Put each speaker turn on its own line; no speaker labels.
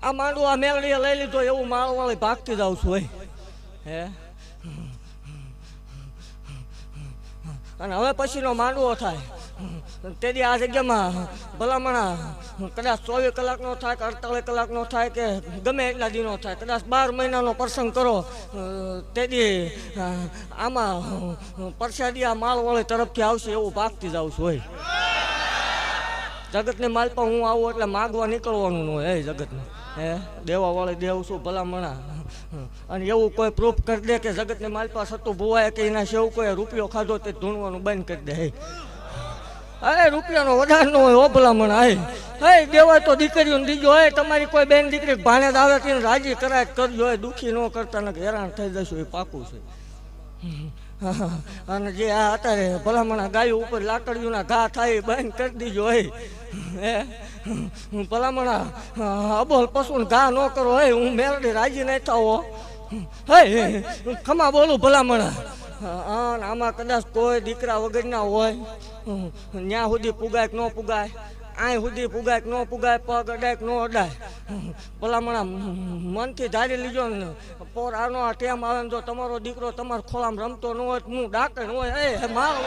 આ માંડવો આ મેળડીએ લઈ લીધો એવું માળવાળી ભાગતી જાઉં છું હોય હે. અને હવે પછીનો માંડવો થાય તેથી આ જગ્યામાં ભલામણા કદાચ 24 કલાકનો થાય કે 48 કલાકનો થાય કે ગમે એટલા દિનો થાય, કદાચ 12 મહિનાનો પ્રસંગ કરો તેથી આમાં પ્રસાદી આ માળવાળી તરફથી આવશે એવું ભાગતી જાઉં છું હોય. જગતની માલપા હું આવું એટલે માગવા નીકળવાનું ન હોય. હે જગતને હે દેવા વાળી દેવ છું ભલામણા. અને એવું કોઈ પ્રૂફ કરી દે કે જગતની માલપા સતું ભુવાય કે એના સેવ કોઈ રૂપિયો ખાધો તે ધૂણવાનું બંધ કરી દે. હે રૂપિયાનો વધારે ન હોય. ઓ ભલામણા હે દેવાય તો દીકરીઓને દીજો. હે તમારી કોઈ બેન દીકરી ભાણે આવે તેને રાજી કરાય કરજો. હોય દુઃખી ન કરતા ને હેરાન થઈ જશું એ પાકું છે. અને જે આ અત્યારે ભલામણા ગાયો ઉપર લાકડીઓના ઘા થાય બંધ કરી દીજો. હે ભલામણા અબોલ પશુને ઘા ન કરો. હે હું મેરડી રાજી નહીં થાવો. હે ખમા બોલું ભલામણા. આમાં કદાચ કોઈ દીકરા વગરના હોય ત્યાં સુધી પુગાય કે ન પુગાય, આય સુધી પુગાય કે ન પુગાય, પગ અડાય કે ન અડાય. ભલામણા મનથી ધારી લીજો ને પોર આનો આ ટેમ આવે ને જો તમારો દીકરો તમારા ખોળામાં રમતો ન હોય હું ડાકે ન હોય. એ મારો